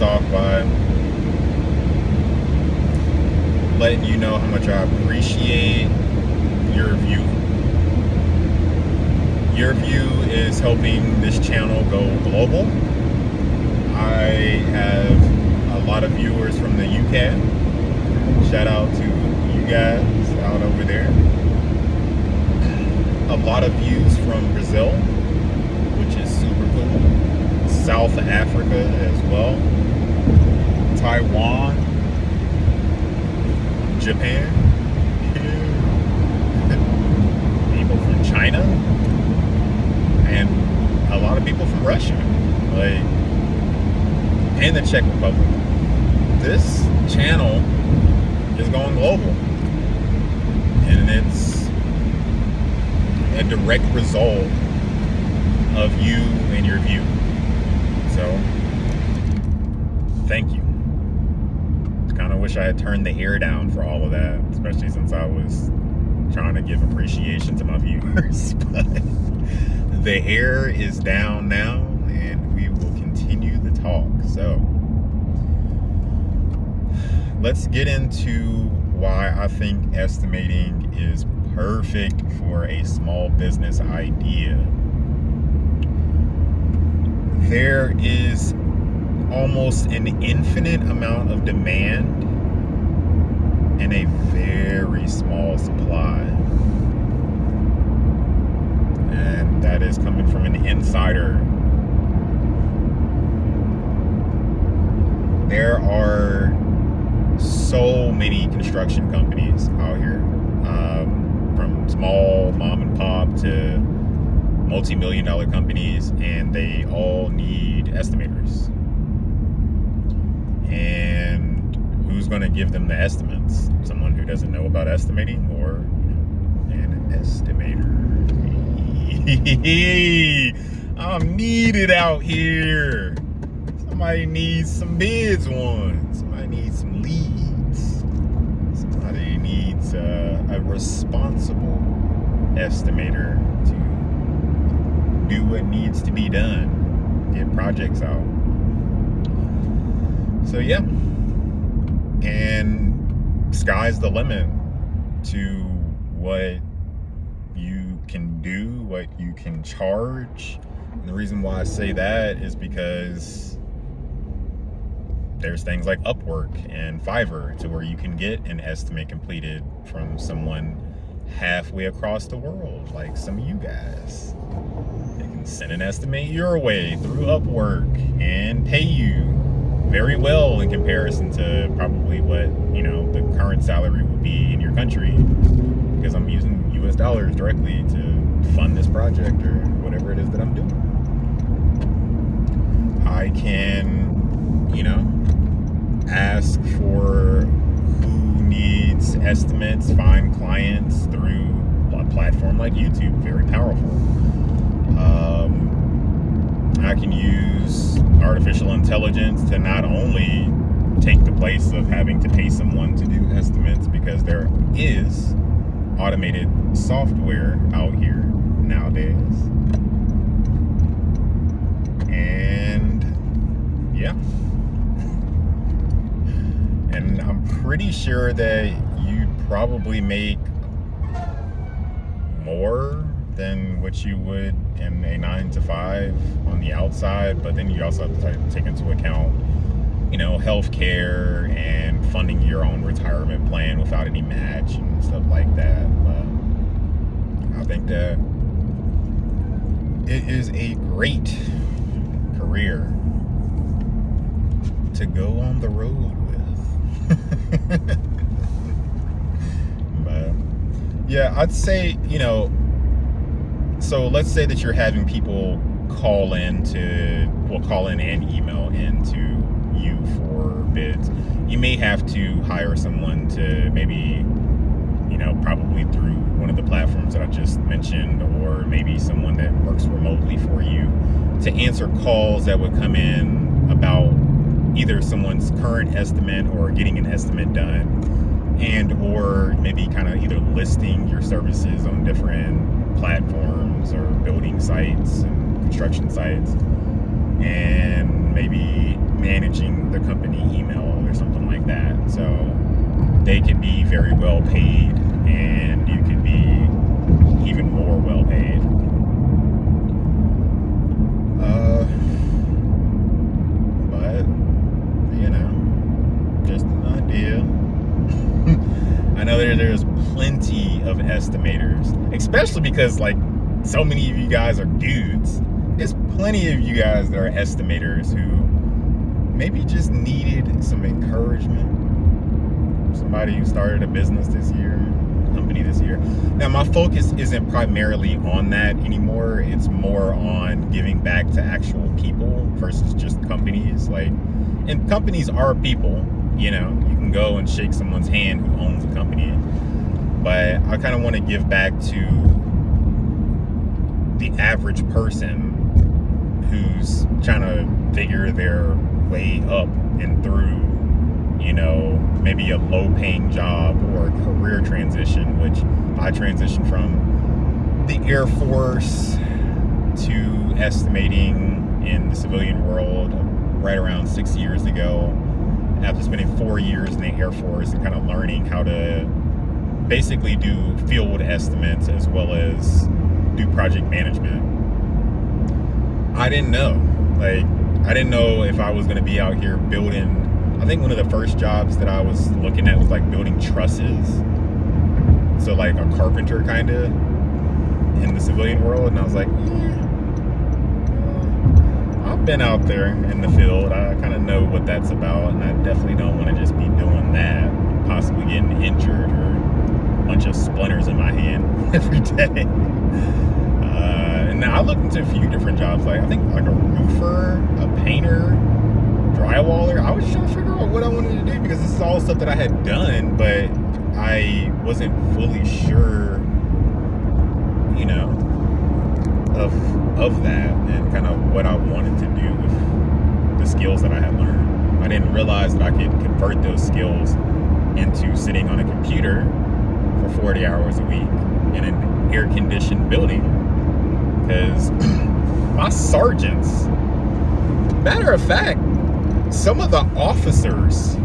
this off by letting you know how much I appreciate your view. Your view is helping this channel go global. I have a lot of viewers from the UK. Shout out to you guys out over there. A lot of views from Brazil, which is super cool. South Africa as well. Taiwan. Japan. People from China. And a lot of people from Russia. And the Czech Republic. This channel is going global. And it's a direct result of you and your view. So, thank you. Kind of wish I had turned the hair down for all of that, especially since I was trying to give appreciation to my viewers. But the hair is down now, and we will continue the talk. So, let's get into why I think estimating is perfect for a small business idea. There is almost an infinite amount of demand and a very small supply. And that is coming from an insider. There are so many construction companies out here, from small mom and pop to multi-million-dollar companies, and they all need estimators. And who's going to give them the estimates? Someone who doesn't know about estimating, or an estimator? I'm needed out here. Somebody needs some bids on. Somebody needs some leads. Somebody needs a responsible estimator to do what needs to be done. Get projects out. So yeah, and sky's the limit to what you can do, what you can charge. And the reason why I say that is because there's things like Upwork and Fiverr to where you can get an estimate completed from someone halfway across the world, like some of you guys. They can send an estimate your way through Upwork and pay you very well in comparison to probably what, the current salary would be in your country, because I'm using US dollars directly to fund this project or whatever it is that I'm doing. I can, ask for who needs estimates, find clients through a platform like YouTube. Very powerful. I can use artificial intelligence to not only take the place of having to pay someone to do estimates, because there is automated software out here nowadays. And yeah. And I'm pretty sure that you'd probably make more than what you would in a 9-to-5 on the outside, but then you also have to take into account, healthcare and funding your own retirement plan without any match and stuff like that. But I think that it is a great career to go on the road with. But yeah, I'd say, so let's say that you're having people call in and email into you for bids. You may have to hire someone to maybe, probably through one of the platforms that I just mentioned, or maybe someone that works remotely for you, to answer calls that would come in about either someone's current estimate or getting an estimate done, and or maybe kind of either listing your services on different platforms or building sites and construction sites. And person maybe managing the company email or something like that. So they could be very well paid, and you could be even more well paid. But just an idea. I know there's plenty of estimators, especially because like so many of you guys are dudes. There's plenty of you guys that are estimators who maybe just needed some encouragement. Somebody who started a business this year, company this year. Now, my focus isn't primarily on that anymore. It's more on giving back to actual people versus just companies. And companies are people. You can go and shake someone's hand who owns a company. But I kind of want to give back to the average person who's trying to figure their way up and through, maybe a low-paying job or a career transition, which I transitioned from the Air Force to estimating in the civilian world right around 6 years ago, after spending 4 years in the Air Force and kind of learning how to basically do field estimates as well as do project management. I didn't know if I was going to be out here building. I think one of the first jobs that I was looking at was like building trusses. So like a carpenter kind of in the civilian world. And I was like, I've been out there in the field. I kind of know what that's about. And I definitely don't want to just be doing that, possibly getting injured or a bunch of splinters in my hand every day. And I looked into a few different jobs. I think like a roofer, a painter, drywaller. I was trying to figure out what I wanted to do because this is all stuff that I had done, but I wasn't fully sure, of that and kind of what I wanted to do with the skills that I had learned. I didn't realize that I could convert those skills into sitting on a computer for 40 hours a week in an air-conditioned building. Because my sergeants, matter of fact, some of the officers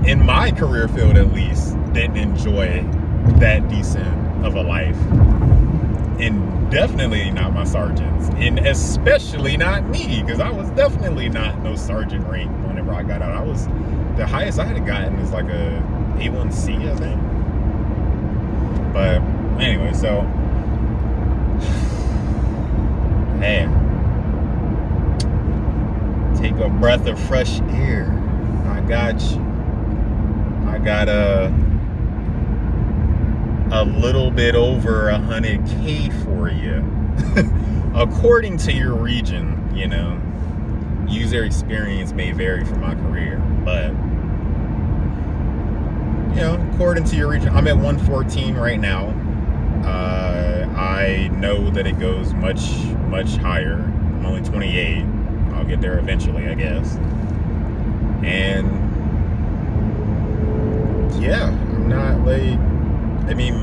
in my career field at least didn't enjoy that decent of a life. And definitely not my sergeants. And especially not me, because I was definitely not no sergeant rank whenever I got out. The highest I had gotten is like a A1C, I think. But anyway, so man, take a breath of fresh air. I got you. I got a little bit over 100K for you. According to your region, user experience may vary from my career, but according to your region, I'm at 114 right now. I know that it goes much, much higher. I'm only 28. I'll get there eventually, I guess. And yeah, I'm not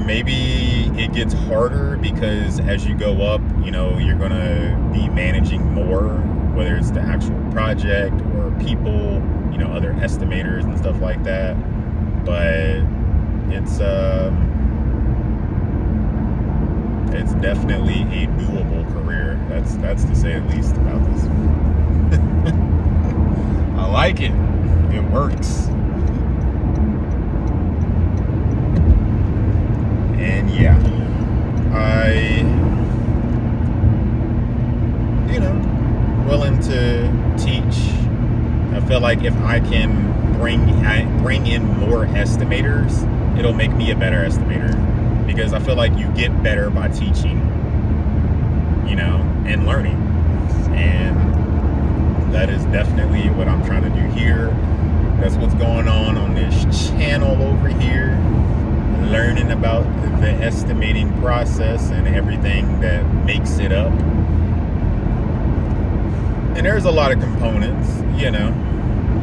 maybe it gets harder because as you go up, you're gonna be managing more, whether it's the actual project or people, other estimators and stuff like that. But it's definitely a doable career. That's to say the least about this. I like it. It works. And yeah, willing to teach. I feel like if I can bring in more estimators, it'll make me a better estimator, because I feel like you get better by teaching, and learning. And that is definitely what I'm trying to do here. That's what's going on this channel over here. Learning about the estimating process and everything that makes it up. And there's a lot of components,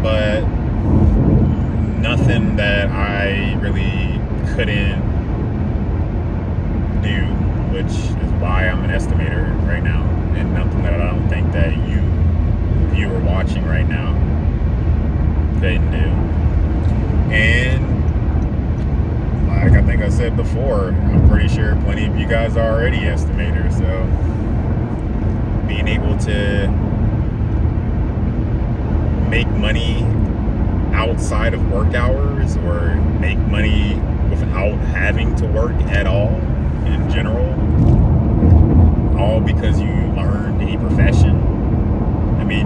but nothing that I really couldn't do which is why I'm an estimator right now, and nothing that I don't think that you viewer watching right now couldn't do. And like I think I said before, I'm pretty sure plenty of you guys are already estimators, so being able to make money outside of work hours, or make money without having to work at all in general, all because you learned a profession. I mean,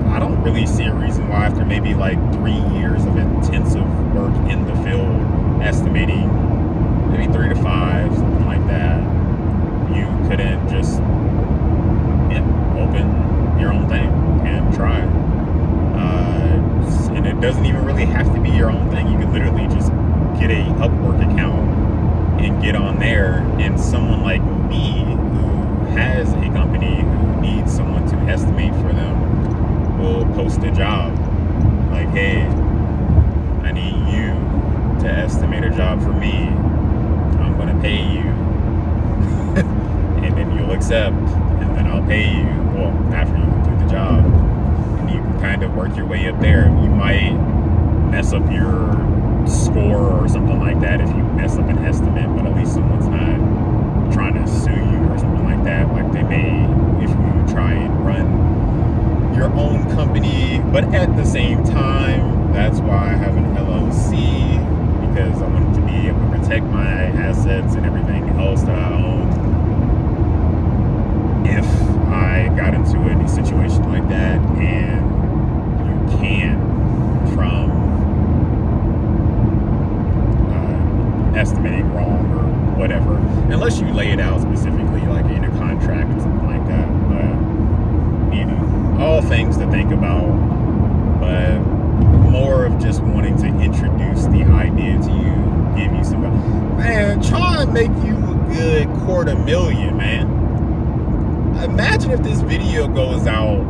I don't really see a reason why after maybe like 3 years of intensive work in the field, estimating, maybe 3 to 5, something like that, you couldn't just open your own thing and try. And it doesn't even really have to be your own thing. You could literally just get a Upwork account and get on there, and someone like me who has a company who needs someone to estimate for them will post a job like, hey, I need you to estimate a job for me. I'm gonna pay you. And then you'll accept, and then I'll pay you, well, after you complete the job. And you can kind of work your way up there. You might mess up your score or something like that if you mess up an estimate, but at least someone's not trying to sue you or something like that, like they may if you try and run your own company. But at the same time, that's why I have an LLC, because I want to be able to protect my assets and everything else that I own if I got into a situation like that. And you can, from estimating wrong or whatever, unless you lay it out specifically like in a contract or something like that. But all things to think about, but more of just wanting to introduce the idea to you, give you some, man, try and make you a good $250,000, man. Imagine if this video goes out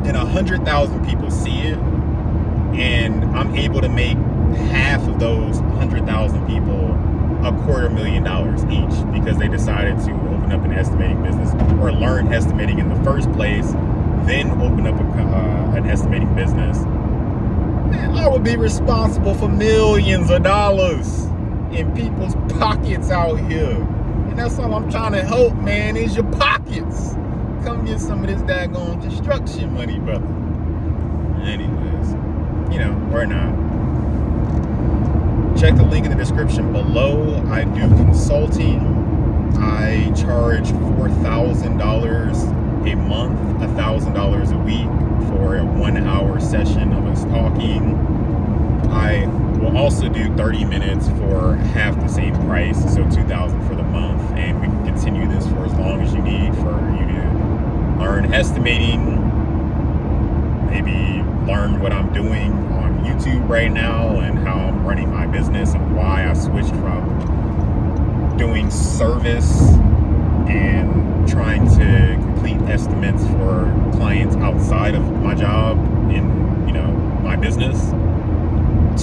and 100,000 people see it, and I'm able to make half of those 100,000 people $250,000 each, because they decided to open up an estimating business or learn estimating in the first place, then open up an estimating business. Man, I would be responsible for millions of dollars in people's pockets out here. And that's all I'm trying to help, man, is your pockets. Come get some of this daggone construction money, brother. Anyways, or not. Check the link in the description below. I do consulting. I charge $4,000 a month, $1,000 a week for a 1-hour session of us talking. I will also do 30 minutes for half the same price, so $2,000 for the month, and we can continue this for as long as you need for you to learn estimating, maybe learn what I'm doing on YouTube right now and how I'm running my business and why I switched from doing service and trying to complete estimates for clients outside of my job in, my business,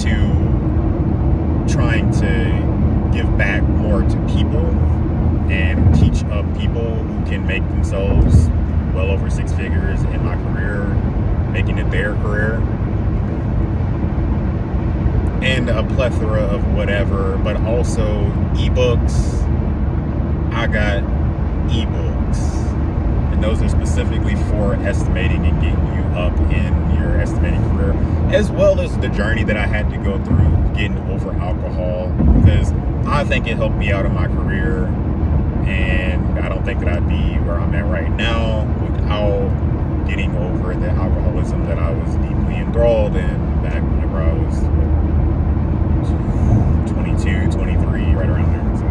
to trying to give back more to people and teach up people who can make themselves well over 6 figures in my career, making it their career, and a plethora of whatever, but also ebooks. I got ebooks, and those are specifically for estimating and getting you up in your estimating career, as well as the journey that I had to go through getting over alcohol, because I think it helped me out in my career, and I don't think that I'd be where I'm at right now without getting over the alcoholism that I was deeply enthralled in back whenever I was 22, 23, right around there. So,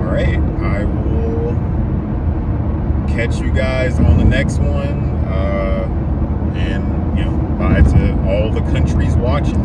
all right, I will catch you guys on the next one, and bye to all the countries watching.